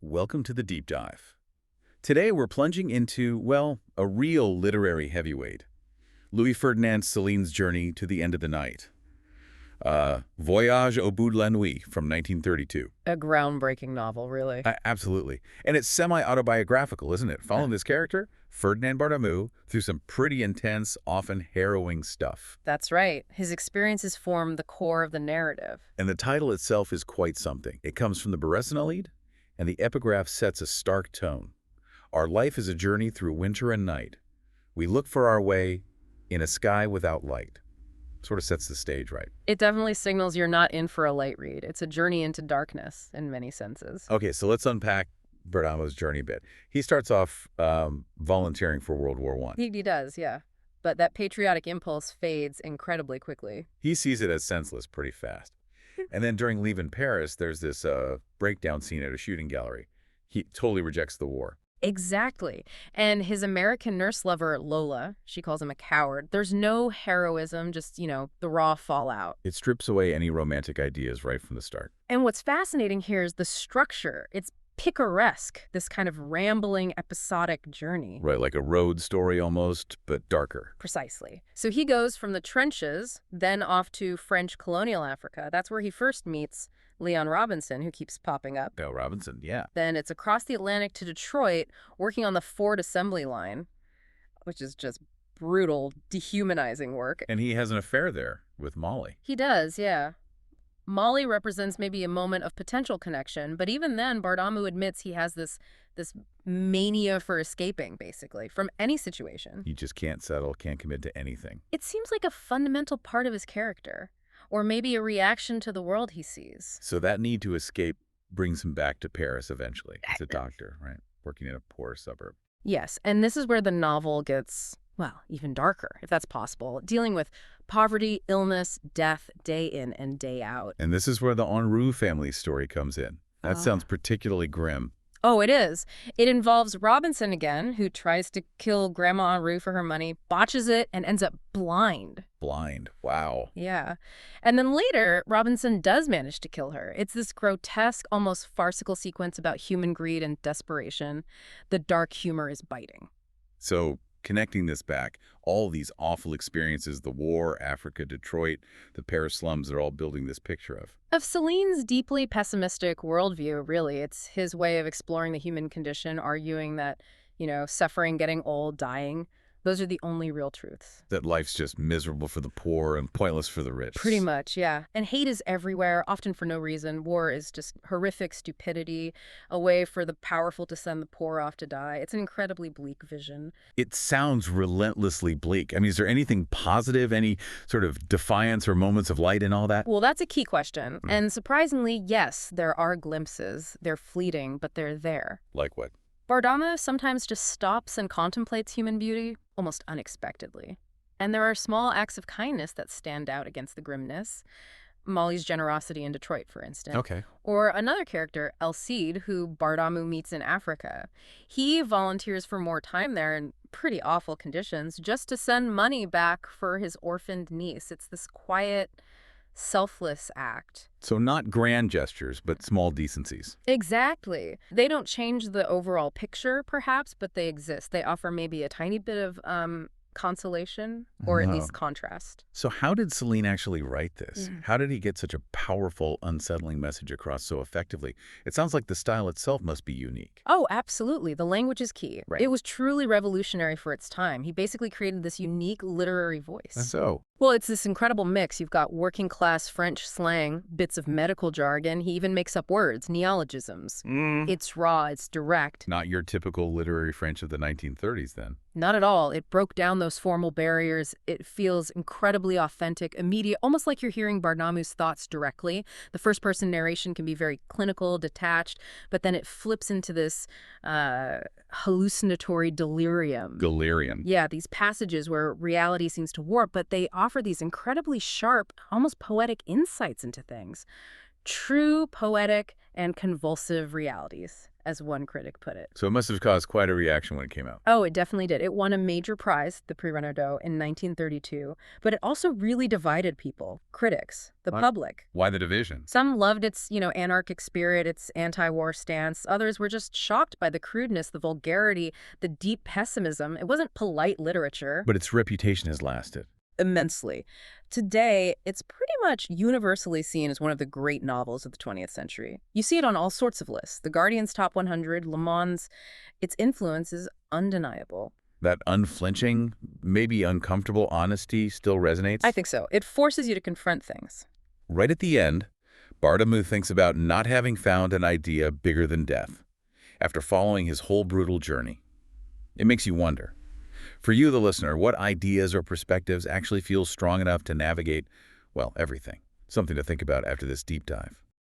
Welcome to the deep dive. Today we're plunging into, well, a real literary heavyweight. Louis-Ferdinand Céline's journey to the end of the night. Voyage au bout de la nuit from 1932. A groundbreaking novel, really. Absolutely. And it's semi-autobiographical, isn't it? Following this character, Ferdinand Bartholomew, through some pretty intense, often harrowing stuff. That's right. His experiences form the core of the narrative. And the title itself is quite something. It comes from the Beressinalide, and the epigraph sets a stark tone. Our life is a journey through winter and night. We look for our way in a sky without light. Sort of sets the stage, right? It definitely signals you're not in for a light read. It's a journey into darkness in many senses. Okay, so let's unpack Bergamo's journey a bit. He starts off volunteering for World War I. He does, yeah. But that patriotic impulse fades incredibly quickly. He sees it as senseless pretty fast. And then during Leave in Paris, there's this breakdown scene at a shooting gallery. He totally rejects the war. Exactly. And his American nurse lover, Lola, she calls him a coward. There's no heroism, just, the raw fallout. It strips away any romantic ideas right from the start. And what's fascinating here is the structure. It's picaresque, this kind of rambling, episodic journey. Right, like a road story almost, but darker. Precisely. So he goes from the trenches, then off to French colonial Africa. That's where he first meets Leon Robinson, who keeps popping up. Bill Robinson, yeah. Then it's across the Atlantic to Detroit, working on the Ford assembly line, which is just brutal, dehumanizing work. And he has an affair there with Molly. He does, yeah. Molly represents maybe a moment of potential connection, but even then, Bartholomew admits he has this mania for escaping, basically, from any situation. He just can't settle, can't commit to anything. It seems like a fundamental part of his character, or maybe a reaction to the world he sees. So that need to escape brings him back to Paris eventually. As a doctor, right? Working in a poor suburb. Yes, and this is where the novel gets, well, even darker, if that's possible, dealing with poverty, illness, death, day in and day out. And this is where the Henri family story comes in. That sounds particularly grim. Oh, it is. It involves Robinson again, who tries to kill Grandma Henri for her money, botches it, and ends up blind. Blind. Wow. Yeah. And then later, Robinson does manage to kill her. It's this grotesque, almost farcical sequence about human greed and desperation. The dark humor is biting. So connecting this back, all these awful experiences, the war, Africa, Detroit, the Paris slums, they're all building this picture Of Céline's deeply pessimistic worldview, really. It's his way of exploring the human condition, arguing that, suffering, getting old, dying, those are the only real truths. That life's just miserable for the poor and pointless for the rich. Pretty much, yeah. And hate is everywhere, often for no reason. War is just horrific stupidity, a way for the powerful to send the poor off to die. It's an incredibly bleak vision. It sounds relentlessly bleak. I mean, is there anything positive, any sort of defiance or moments of light in all that? Well, that's a key question. And surprisingly, yes, there are glimpses. They're fleeting, but they're there. Like what? Bartholomew sometimes just stops and contemplates human beauty, almost unexpectedly. And there are small acts of kindness that stand out against the grimness. Molly's generosity in Detroit, for instance. Okay. Or another character, El Cid, who Bartholomew meets in Africa. He volunteers for more time there in pretty awful conditions just to send money back for his orphaned niece. It's this quiet, selfless act. So not grand gestures, but small decencies. Exactly. They don't change the overall picture, perhaps, but they exist. They offer maybe a tiny bit of consolation, or at least contrast. So how did Céline actually write this? How did he get such a powerful, unsettling message across so effectively? It sounds like the style itself must be unique. Oh, absolutely. The language is key. Right. It was truly revolutionary for its time. He basically created this unique literary voice. So? Well, it's this incredible mix. You've got working class French slang, bits of medical jargon. He even makes up words, neologisms. It's raw, it's direct. Not your typical literary French of the 1930s, then. Not at all. It broke down those formal barriers. It feels incredibly authentic, immediate, almost like you're hearing Bartholomew's thoughts directly. The first-person narration can be very clinical, detached, but then it flips into this hallucinatory delirium. Delirium. Yeah, these passages where reality seems to warp, but they offer these incredibly sharp, almost poetic insights into things. True poetic and convulsive realities, as one critic put it. So it must have caused quite a reaction when it came out. Oh, it definitely did. It won a major prize, the Prix Renaudot, in 1932, but it also really divided people, critics, the public. Why the division? Some loved its, anarchic spirit, its anti-war stance. Others were just shocked by the crudeness, the vulgarity, the deep pessimism. It wasn't polite literature. But its reputation has lasted. Immensely. Today, it's pretty much universally seen as one of the great novels of the 20th century. You see it on all sorts of lists. The Guardian's Top 100, Le Monde. Its influence is undeniable. That unflinching, maybe uncomfortable honesty still resonates? I think so. It forces you to confront things. Right at the end, Bardamu thinks about not having found an idea bigger than death, after following his whole brutal journey. It makes you wonder. For you, the listener, what ideas or perspectives actually feel strong enough to navigate, well, everything? Something to think about after this deep dive.